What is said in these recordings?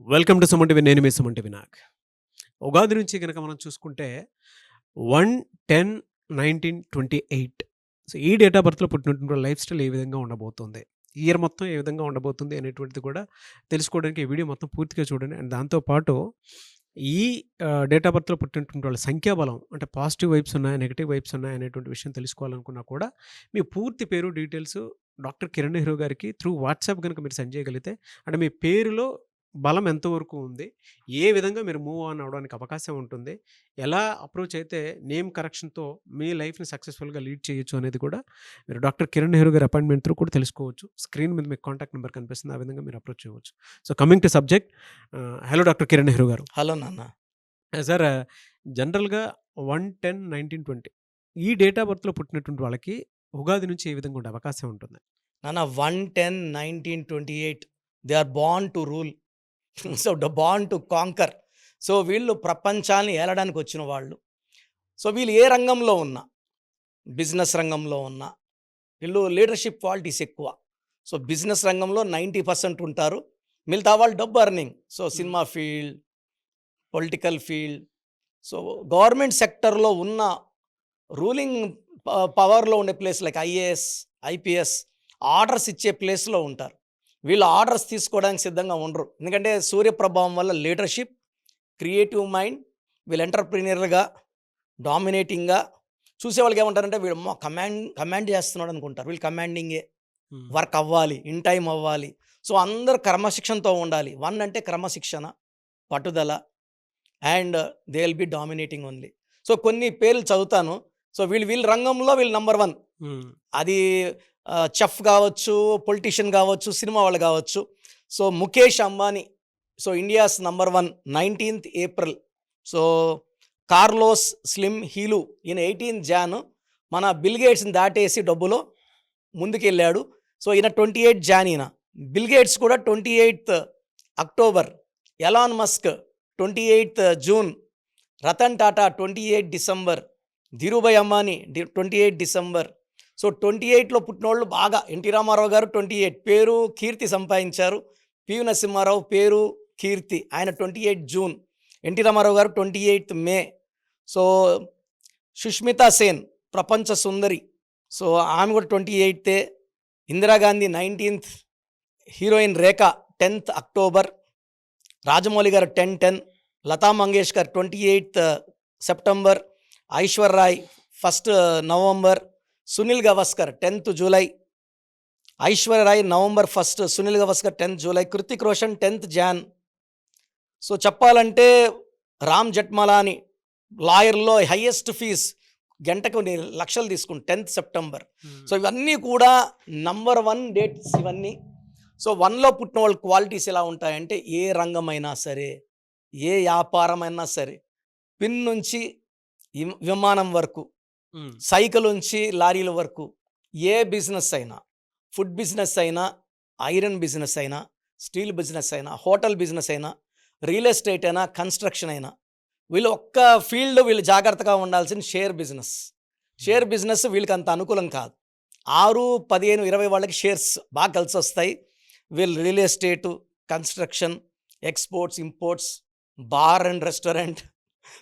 Welcome to Suman TV. నేను మీ Suman TV Nag. Ugadi నుంచి గనక మనం చూసుకుంటే 1/10/1928. సో, ఈ డేట్ ఆఫ్ బర్త్‌లో పుట్టినటువంటి వాళ్ళ లైఫ్ స్టైల్ ఏ విధంగా ఉండబోతుంది? ఇయర్ మొత్తం ఏ విధంగా ఉండబోతుంది అనేటువంటిది కూడా తెలుసుకోవడానికి ఈ వీడియో మొత్తం పూర్తిగా చూడండి. అండ్ దాంతో పాటు ఈ డేట్ ఆఫ్ బర్త్‌లో పుట్టినటువంటి వాళ్ళ సంఖ్యాబలం అంటే పాజిటివ్ వైబ్స్ ఉన్నాయా? నెగెటివ్ వైబ్స్ ఉన్నాయా? అనేటువంటి విషయం తెలుసుకోవాలనుకున్నా కూడా మీ పూర్తి పేరు, డీటెయిల్స్ డాక్టర్ కిరణ్ నెహ్రూ గారికి త్రూ వాట్సాప్ గనుక మీరు సెండ్ చేయగలిగితే అంటే మీ పేరులో బలం ఎంతవరకు ఉంది? ఏ విధంగా మీరు మూవ్ ఆన్ అవ్వడానికి అవకాశం ఉంటుంది? ఎలా అప్రోచ్ అయితే నేమ్ కరెక్షన్‌తో మీ లైఫ్‌ని సక్సెస్‌ఫుల్‌గా లీడ్ చేయొచ్చు అనేది కూడా మీరు డాక్టర్ కిరణ్ నెహ్రూ గారి అపాయింట్మెంట్ త్రూ కూడా తెలుసుకోవచ్చు. స్క్రీన్ మీద మీకు కాంటాక్ట్ నంబర్ కనిపిస్తుంది. ఆ విధంగా మీరు అప్రోచ్ చేయవచ్చు. So, coming to subject. Hello doctor Kiran Nehru గారు. హలో నాన్న. సార్, జనరల్‌గా 1/10/1920 ఈ డేట్ ఆఫ్ బర్త్‌లో పుట్టినటువంటి వాళ్ళకి ఉగాది నుంచి ఏ విధంగా ఉండే అవకాశం ఉంటుంది? నాన్న 1/10/1928 they are born to rule. So, born to conquer. So, వీళ్ళు ప్రపంచాన్ని ఏలడానికి వచ్చిన వాళ్ళు. సో, వీళ్ళు ఏ రంగంలో ఉన్నా, బిజినెస్ రంగంలో ఉన్నా, వీళ్ళు లీడర్‌షిప్ క్వాలిటీస్ ఎక్కువ. సో, బిజినెస్ రంగంలో 90% ఉంటారు. మిగతా వాళ్ళు డబ్బు earning. So, cinema field, political field, so government సెక్టర్‌లో ఉన్న రూలింగ్ పవర్‌లో ఉండే place like IAS, IPS orders ఇచ్చే ప్లేస్‌లో ఉంటారు. వీళ్ళు ఆర్డర్స్ తీసుకోవడానికి సిద్ధంగా ఉండరు. ఎందుకంటే సూర్యప్రభావం వల్ల లీడర్‌షిప్, క్రియేటివ్ మైండ్, వీళ్ళు ఎంటర్‌ప్రెన్యూర్‌గా, డామినేటింగ్‌గా చూసేవాళ్ళకి ఏమంటారంటే వీడు కమాండ్ చేస్తున్నాడు అనుకుంటారు. వీళ్ళు కమాండింగే. హ్మ్. వర్క్ అవ్వాలి, ఇన్ టైం అవ్వాలి. సో, అందరూ క్రమశిక్షణతో ఉండాలి. 1 అంటే క్రమశిక్షణ, పట్టుదల and they will be dominating only. So, కొన్ని పేర్లు చదువుతాను. సో, వీళ్ళ రంగంలో వీళ్ళు నంబర్ 1. హ్మ్. అది చెఫ్ కావచ్చు, పొలిటీషియన్ కావచ్చు, సినిమా వాళ్ళు కావచ్చు. So, Mukesh Ambani. So, India's number 1 19th April. So, Carlos Slim హీలు ఈయన 18th జాన్ మన బిల్ గేట్స్ని దాటేసి డబ్బులో ముందుకెళ్ళాడు. సో, ఈయన 28 జాన్ ఈయన. బిల్ గేట్స్ కూడా 28th October. Elon Musk 28th June. Ratan Tata 28 December. Dhirubhai Ambani 28 December. So, 28లో పుట్టినోళ్ళు బాగా ఎన్టీ రామారావు గారు 28 పేరు కీర్తి సంపాదించారు. పివి నరసింహారావు పేరు కీర్తి, ఆయన 28 జూన్. ఎన్టీ రామారావు గారు 28 మే. సో, సుష్మితా సేన్ ప్రపంచ సుందరి. సో, ఆమె కూడా 28. Indira Gandhi 19th. Heroine Rekha 10th October. Rajamouli garu 10/10. Lata Mangeshkar 28th September. Aishwarya Rai 1st November. Sunil Gavaskar 10th July. Aishwarya Rai November 1st, Sunil Gavaskar 10th July. Hrithik Roshan 10th Jan. So, చెప్పాలంటే రామ్ జెట్మలాని లాయర్లో హైయెస్ట్ ఫీజ్ గంటకు లక్షలు తీసుకుని 10th సెప్టెంబర్. సో, ఇవన్నీ కూడా నంబర్ 1 డేట్స్ ఇవన్నీ. సో, 1లో పుట్టిన వాళ్ళ క్వాలిటీస్ ఎలా ఉంటాయంటే ఏ రంగమైనా సరే, ఏ వ్యాపారమైనా సరే, పిన్ నుంచి విమానం వరకు, హ్మ్. సైకిల్ నుంచి లారీల వరకు, ఏ బిజినెస్ అయినా, ఫుడ్ బిజినెస్ అయినా, ఐరన్ బిజినెస్ అయినా, స్టీల్ బిజినెస్ అయినా, హోటల్ బిజినెస్ అయినా, రియల్ ఎస్టేట్ అయినా, కన్స్ట్రక్షన్ అయినా, వీళ్ళు ఒక్క ఫీల్డ్ వీళ్ళు జాగ్రత్తగా ఉండాల్సిన షేర్ బిజినెస్. షేర్ బిజినెస్ వీళ్ళకి అంత అనుకూలం కాదు. 6, 15, 20 వాళ్ళకి షేర్స్ బాగా కలిసి వస్తాయి. వీళ్ళు real estate, construction, exports, imports, bar and restaurant,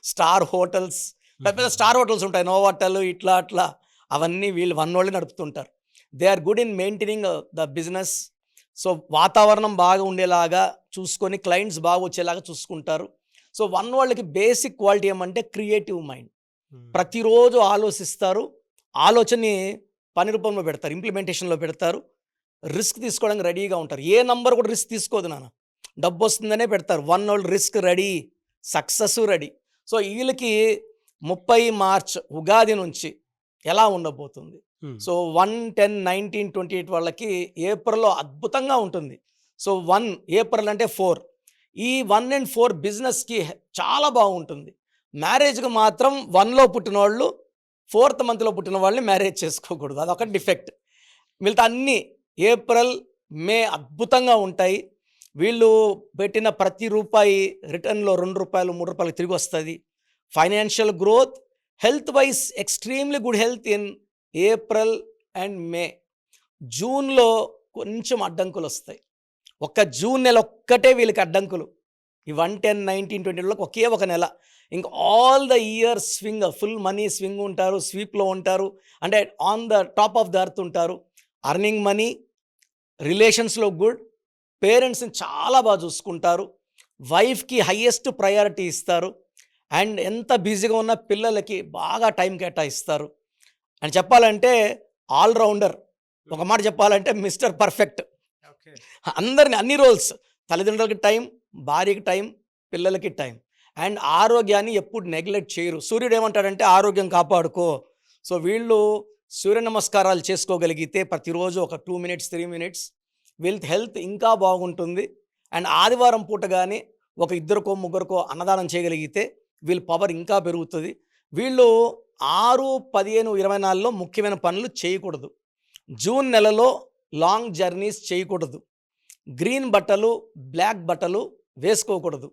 star hotels, పెద్ద పెద్ద స్టార్ హోటల్స్ ఉంటాయి, నోవాటల్ ఇట్లా అట్లా, అవన్నీ వీళ్ళు 1 వాళ్ళే నడుపుతుంటారు. They are good in maintaining the business. So, వాతావరణం బాగా ఉండేలాగా చూసుకొని క్లయింట్స్ బాగా వచ్చేలాగా చూసుకుంటారు. సో, 1 వాళ్ళకి బేసిక్ క్వాలిటీ ఏమంటే క్రియేటివ్ మైండ్. ప్రతిరోజు ఆలోచిస్తారు, ఆలోచనని పని రూపంలో పెడతారు, ఇంప్లిమెంటేషన్లో పెడతారు, రిస్క్ తీసుకోవడానికి రెడీగా ఉంటారు. ఏ నంబర్ కూడా రిస్క్ తీసుకోదు నాన్న, డబ్బు వస్తుందనే పెడతారు. 1 వాళ్ళు risk ready, success ready. So, వీళ్ళకి 30 మార్చ్ ఉగాది నుంచి ఎలా ఉండబోతుంది? సో, 1/10/1928 వాళ్ళకి ఏప్రిల్లో అద్భుతంగా ఉంటుంది. సో, 1 ఏప్రిల్ అంటే 4. ఈ 1 and 4 బిజినెస్కి చాలా బాగుంటుంది. మ్యారేజ్కి మాత్రం 1లో పుట్టిన వాళ్ళు 4th మంత్లో పుట్టిన వాళ్ళని మ్యారేజ్ చేసుకోకూడదు, అదొక డిఫెక్ట్. మిగతా అన్నీ ఏప్రిల్, మే అద్భుతంగా ఉంటాయి. వీళ్ళు పెట్టిన ప్రతి రూపాయి రిటర్న్లో ₹2, ₹3 తిరిగి వస్తుంది. Financial growth, health wise extremely good health in April and May. జూన్లో కొంచెం అడ్డంకులు వస్తాయి. ఒక్క జూన్ నెల ఒక్కటే వీళ్ళకి అడ్డంకులు. ఈ 1, 10, 19, 20లోకి ఒకే ఒక నెల. ఇంకా all the year swing, full money swing ఉంటారు, స్వీప్లో ఉంటారు, అంటే on the top of the earth ఉంటారు. అర్నింగ్ మనీ, రిలేషన్స్లో గుడ్, పేరెంట్స్ని చాలా బాగా చూసుకుంటారు, వైఫ్కి హయ్యెస్ట్ ప్రయారిటీ ఇస్తారు, అండ్ ఎంత బిజీగా ఉన్న పిల్లలకి బాగా టైం కేటాయిస్తారు. అని చెప్పాలంటే ఆల్రౌండర్. ఒక మాట చెప్పాలంటే మిస్టర్ పర్ఫెక్ట్. ఓకే. అందరిని అన్ని రోల్స్, తల్లిదండ్రులకి టైం, భార్యకి టైం, పిల్లలకి టైం, అండ్ ఆరోగ్యాన్ని ఎప్పుడు నెగ్లెక్ట్ చేయరు. సూర్యుడు ఏమంటాడంటే ఆరోగ్యం కాపాడుకో. సో వీళ్ళు సూర్య నమస్కారాలు చేసుకోగలిగితే ప్రతిరోజు ఒక 2 మినిట్స్ 3 మినిట్స్ హెల్త్ ఇంకా బాగుంటుంది. అండ్ ఆదివారం పూట కానీ ఒక ఇద్దరికో ముగ్గురికో అన్నదానం చేయగలిగితే వీళ్ళ పవర్ ఇంకా పెరుగుతుంది. వీళ్ళు 6, 15, 24లో ముఖ్యమైన పనులు చేయకూడదు. జూన్ నెలలో లాంగ్ జర్నీస్ చేయకూడదు. గ్రీన్ బట్టలు, బ్లాక్ బట్టలు వేసుకోకూడదు.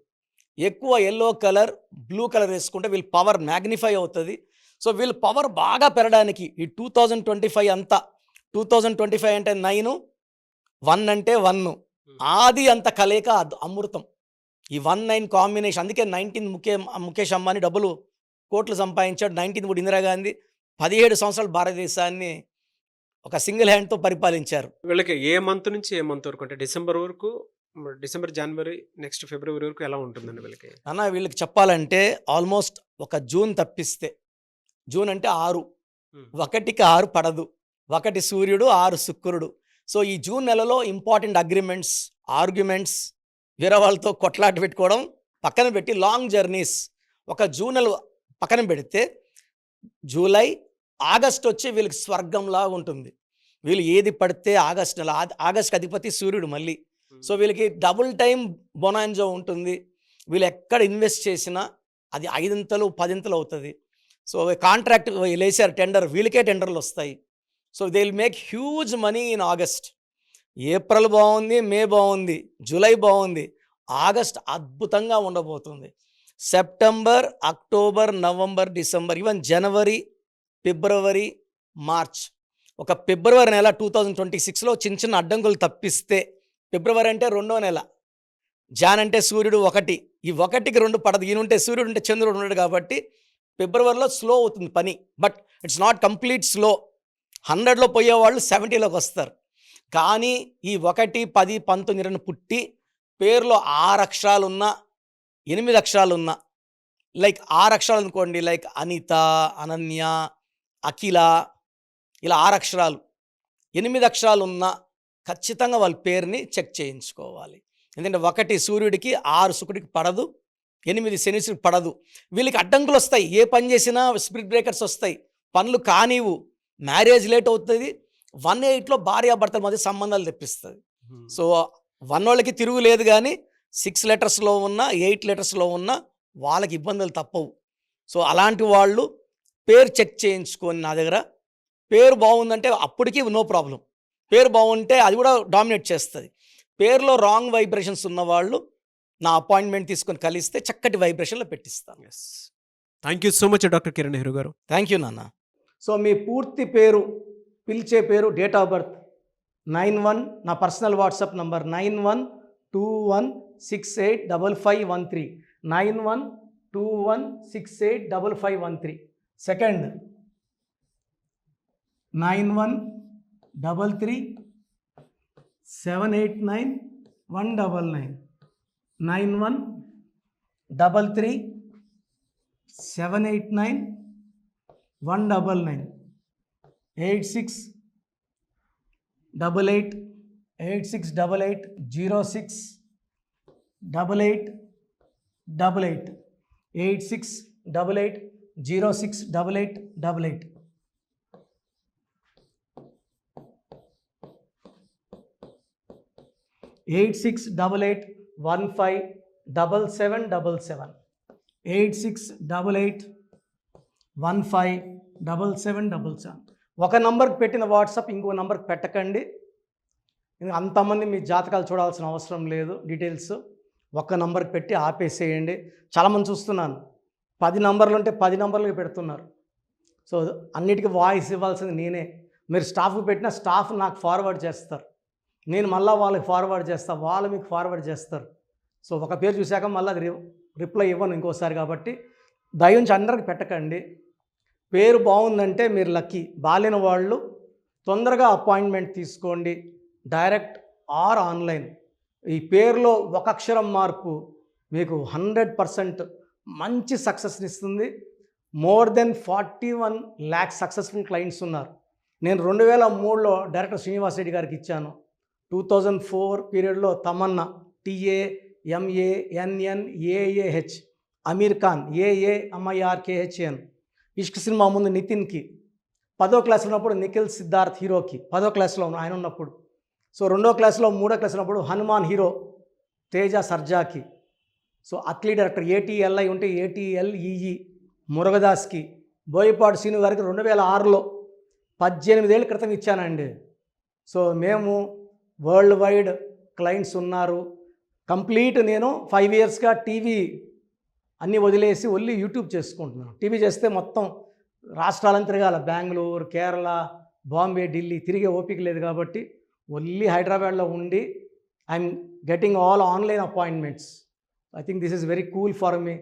ఎక్కువ ఎల్లో కలర్, బ్లూ కలర్ వేసుకుంటే వీళ్ళ పవర్ మ్యాగ్నిఫై అవుతుంది. సో వీళ్ళ పవర్ బాగా పెరగడానికి ఈ 2025 అంతా, 2025 అంటే 9, 1 అంటే 1, ఆది అంత కలయిక అమృతం. ఈ 1-9 కాంబినేషన్. అందుకే 19 ముఖేష్ అంబానీ డబ్బులు కోట్లు సంపాదించాడు. 19 కూడా ఇందిరాగాంధీ 17 సంవత్సరాలు భారతదేశాన్ని ఒక సింగిల్ హ్యాండ్తో పరిపాలించారు. వీళ్ళకి ఏ మంత్ నుంచి ఏ మంత్ వరకు, అంటే డిసెంబర్ వరకు, డిసెంబర్, జనవరి, నెక్స్ట్ ఫిబ్రవరి వరకు ఎలా ఉంటుందండి వీళ్ళకి? అన్న వీళ్ళకి చెప్పాలంటే ఆల్మోస్ట్ ఒక జూన్ తప్పిస్తే, జూన్ అంటే 6, 1కి 6 పడదు, 1 సూర్యుడు, 6 శుక్రుడు. సో ఈ జూన్ నెలలో ఇంపార్టెంట్ అగ్రిమెంట్స్, ఆర్గ్యుమెంట్స్, వేరే వాళ్ళతో కొట్లాట పెట్టుకోవడం పక్కన పెట్టి లాంగ్ జర్నీస్ ఒక జూన్ నెల పక్కన పెడితే, జూలై, ఆగస్ట్ వచ్చి వీళ్ళకి స్వర్గంలా ఉంటుంది. వీళ్ళు ఏది పడితే ఆగస్ట్ నెల, ఆగస్ట్కి అధిపతి సూర్యుడు మళ్ళీ. సో వీళ్ళకి డబుల్ టైం బొనాంజో ఉంటుంది. వీళ్ళు ఎక్కడ ఇన్వెస్ట్ చేసినా అది 5 10 అవుతుంది. సో కాంట్రాక్ట్ వేసారు టెండర్, వీళ్ళకే టెండర్లు వస్తాయి. So they will make huge money in August. April బాగుంది, మే బాగుంది, జూలై బాగుంది, ఆగస్ట్ అద్భుతంగా ఉండబోతుంది. September, October, November, December, even జనవరి, ఫిబ్రవరి, మార్చ్, ఒక ఫిబ్రవరి నెల 2026లో చిన్న చిన్న అడ్డంకులు తప్పిస్తే, ఫిబ్రవరి అంటే 2వ నెల, జాన్ అంటే సూర్యుడు 1, ఈ 1కి 2 పడదు. ఈయనుంటే సూర్యుడు ఉంటే చంద్రుడు ఉన్నాడు కాబట్టి ఫిబ్రవరిలో స్లో అవుతుంది పని. But it's not complete slow. 100లో పోయేవాళ్ళు 70లోకి వస్తారు. కానీ ఈ 1, 10, 19 పుట్టి పేరులో 6 అక్షరాలున్నా, 8 అక్షరాలున్నా, లైక్ 6 అక్షరాలు అనుకోండి, లైక్ అనిత, అనన్య, అఖిల, ఇలా 6 అక్షరాలు, 8 అక్షరాలు ఉన్నా ఖచ్చితంగా వాళ్ళ పేరుని చెక్ చేయించుకోవాలి. ఎందుకంటే 1 సూర్యుడికి, 6 శుక్రుడికి పడదు, 8 శనీశ్వరుడికి పడదు. వీళ్ళకి అడ్డంకులు వస్తాయి, ఏ పని చేసినా స్పిరిట్ బ్రేకర్స్ వస్తాయి, పనులు కానివు, మ్యారేజ్ లేట్ అవుతుంది. 1-8లో భార్యాభర్తల మధ్య సంబంధాలు తెప్పిస్తుంది. సో 1 వాళ్ళకి తిరుగు లేదు, కానీ 6 లెటర్స్లో ఉన్న, 8 లెటర్స్లో ఉన్న వాళ్ళకి ఇబ్బందులు తప్పవు. సో అలాంటి వాళ్ళు పేరు చెక్ చేయించుకొని నా దగ్గర, పేరు బాగుందంటే అప్పటికి నో ప్రాబ్లం. పేరు బాగుంటే అది కూడా డామినేట్ చేస్తుంది. పేరులో రాంగ్ వైబ్రేషన్స్ ఉన్నవాళ్ళు నా అపాయింట్మెంట్ తీసుకొని కలిస్తే చక్కటి వైబ్రేషన్లో పెట్టిస్తాను. Thank you so much doctor Kiran Nehru garu. Thank you నాన్న. సో మీ పూర్తి పేరు, పిలిచే పేరు, డేట్ ఆఫ్ బర్త్ 91, నా personal WhatsApp number 9121685513, 9121685513. Second 9133789199, 9133789199, 868886880688, 8688068888. Eight 8688157777, 8688157777. ఒక నంబర్కి పెట్టిన వాట్సాప్ ఇంకో నంబర్కి పెట్టకండి. అంతమంది మీ జాతకాలు చూడాల్సిన అవసరం లేదు. డీటెయిల్స్ ఒక్క నంబర్కి పెట్టి ఆపేసేయండి. చాలామంది చూస్తున్నాను 10 నంబర్లు ఉంటే 10 నంబర్లకి పెడుతున్నారు. సో అన్నిటికీ వాయిస్ ఇవ్వాల్సింది నేనే. మీరు స్టాఫ్కి పెట్టిన స్టాఫ్ నాకు ఫార్వర్డ్ చేస్తారు, నేను మళ్ళీ వాళ్ళకి ఫార్వర్డ్ చేస్తాను, వాళ్ళు మీకు ఫార్వర్డ్ చేస్తారు. సో ఒక పేరు చూశాక మళ్ళీ అది రిప్లై ఇవ్వను ఇంకోసారి. కాబట్టి దయించి అందరికి పెట్టకండి. పేరు బాగుందంటే మీరు లక్కీ. బాలేని వాళ్ళు తొందరగా అపాయింట్మెంట్ తీసుకోండి, డైరెక్ట్ ఆర్ ఆన్లైన్. ఈ పేరులో ఒక అక్షరం మార్పు మీకు 100% మంచి సక్సెస్ని ఇస్తుంది. More than 41 lakh successful clients ఉన్నారు. నేను 2003లో డైరెక్టర్ శ్రీనివాస్ రెడ్డి గారికి ఇచ్చాను. 2004 పీరియడ్లో తమన్నా, TAMANNAAH, అమీర్ ఖాన్, AAMIRKHAN, ఇష్క్ సినిమా ముందు నితిన్కి, 10వ క్లాస్ ఉన్నప్పుడు నిఖిల్ సిద్ధార్థ్ హీరోకి, 10వ క్లాస్లో ఆయన ఉన్నప్పుడు. సో 2వ క్లాస్లో 3వ క్లాస్ ఉన్నప్పుడు హనుమాన్ హీరో తేజ సర్జాకి. సో అట్లీ డైరెక్టర్ ATLI ఉంటే ATLEE మురుగదాస్కి, బోయపాటి శ్రీను గారికి 2006లో 18 ఏళ్ళ క్రితం ఇచ్చానండి. సో మేము వరల్డ్ వైడ్ క్లయింట్స్ ఉన్నారు. కంప్లీట్ నేను 5 ఇయర్స్గా టీవీ అన్నీ వదిలేసి ఓన్లీ యూట్యూబ్ చేసుకుంటున్నాను. టీవీ చేస్తే మొత్తం రాష్ట్రాలను తిరగాల, బెంగళూరు, కేరళ, బాంబే, ఢిల్లీ తిరిగే ఓపిక లేదు. కాబట్టి ఓన్లీ హైదరాబాద్లో ఉండి I'm getting all online appointments. I think this is very cool for me.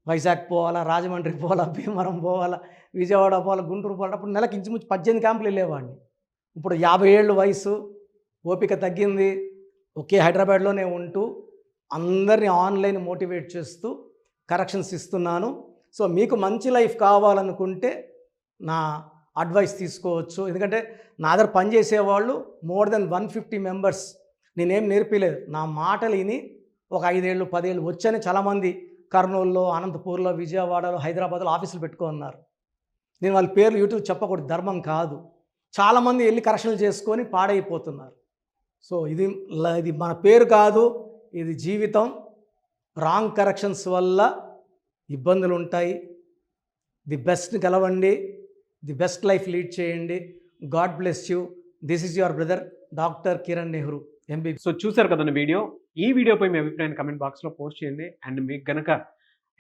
Vizag పోవాలా, రాజమండ్రి పోవాలా, భీమవరం పోవాలా, విజయవాడ పోవాలా, గుంటూరు పోవాలా. అప్పుడు నెలకు ఇంచుమించు 18 క్యాంపులు వెళ్ళేవాడిని. ఇప్పుడు 50 ఏళ్ళు వయసు, ఓపిక తగ్గింది. ఒకే హైదరాబాద్లోనే ఉంటూ అందరినీ ఆన్లైన్ మోటివేట్ చేస్తూ కరెక్షన్స్ ఇస్తున్నాను. సో మీకు మంచి లైఫ్ కావాలనుకుంటే నా అడ్వైస్ తీసుకోవచ్చు. ఎందుకంటే నా దగ్గర పనిచేసేవాళ్ళు మోర్ దెన్ 150 మెంబర్స్. నేనేం నేర్పిలేదు, నా మాటలు విని ఒక 5 ఏళ్ళు 10 ఏళ్ళు వచ్చని చాలామంది కర్నూలులో, అనంతపూర్లో, విజయవాడలో, హైదరాబాద్లో ఆఫీసులు పెట్టుకున్నారు. నేను వాళ్ళ పేర్లు యూట్యూబ్ చెప్పకూడదు, ధర్మం కాదు. చాలామంది వెళ్ళి కరెక్షన్లు చేసుకొని పాడైపోతున్నారు. సో ఇది మన పేరు కాదు, ఇది జీవితం. రాంగ్ కరెక్షన్స్ వల్ల ఇబ్బందులు ఉంటాయి. ది బెస్ట్ గెలవండి, ది బెస్ట్ లైఫ్ లీడ్ చేయండి. God bless you. This is your brother doctor Kiran Nehru, MB. So చూసారు కదండి వీడియో. ఈ వీడియోపై మీ అభిప్రాయాన్ని కమెంట్ బాక్స్లో పోస్ట్ చేయండి. అండ్ మీకు కనుక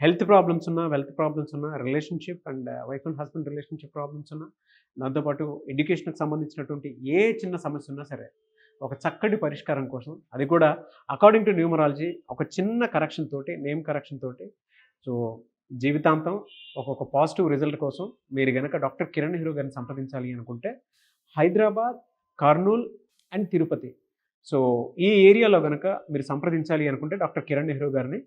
హెల్త్ ప్రాబ్లమ్స్ ఉన్నా, వెల్త్ ప్రాబ్లమ్స్ ఉన్నా, relationship and wife and husband relationship problems ఉన్నా, దాంతోపాటు ఎడ్యుకేషన్కి సంబంధించినటువంటి ఏ చిన్న సమస్య ఉన్నా సరే ఒక చక్కటి పరిష్కారం కోసం, అది కూడా అకార్డింగ్ టు న్యూమరాలజీ, ఒక చిన్న కరెక్షన్ తోటి, నేమ్ కరెక్షన్ తోటి, సో జీవితాంతం ఒక పాజిటివ్ రిజల్ట్ కోసం మీరు కనుక డాక్టర్ కిరణ్ నెహ్రూ గారిని సంప్రదించాలి అనుకుంటే హైదరాబాద్, కర్నూల్ అండ్ తిరుపతి, సో ఈ ఏరియాలో కనుక మీరు సంప్రదించాలి అనుకుంటే డాక్టర్ కిరణ్ నెహ్రూ గారిని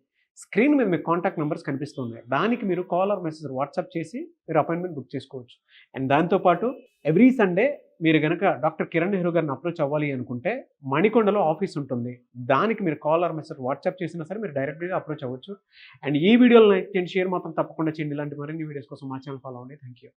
స్క్రీన్ మీద మీకు కాంటాక్ట్ నెంబర్స్ కనిపిస్తున్నాయి. దానికి మీరు కాల్ ఆర్ మెసేజ్ వాట్సాప్ చేసి మీరు అపాయింట్మెంట్ బుక్ చేసుకోవచ్చు. అండ్ దాంతోపాటు ఎవ్రీ సండే మీరు కనుక డాక్టర్ కిరణ్ నెహ్రూ గారిని అప్రోచ్ అవ్వాలి అనుకుంటే మణికొండలో ఆఫీస్ ఉంటుంది. దానికి మీరు కాల్ ఆర్ మెసేజ్ వాట్సాప్ చేసినా సరే మీరు డైరెక్ట్గా అప్రోచ్ అవ్వచ్చు. అండ్ ఈ వీడియోలో లైక్ చేయండి, షేర్ మాత్రం తప్పకుండా చేయండి. ఇలాంటి మరిన్ని వీడియోస్ కోసం మా ఛానల్ ఫాలో అవ్వండి. Thank you.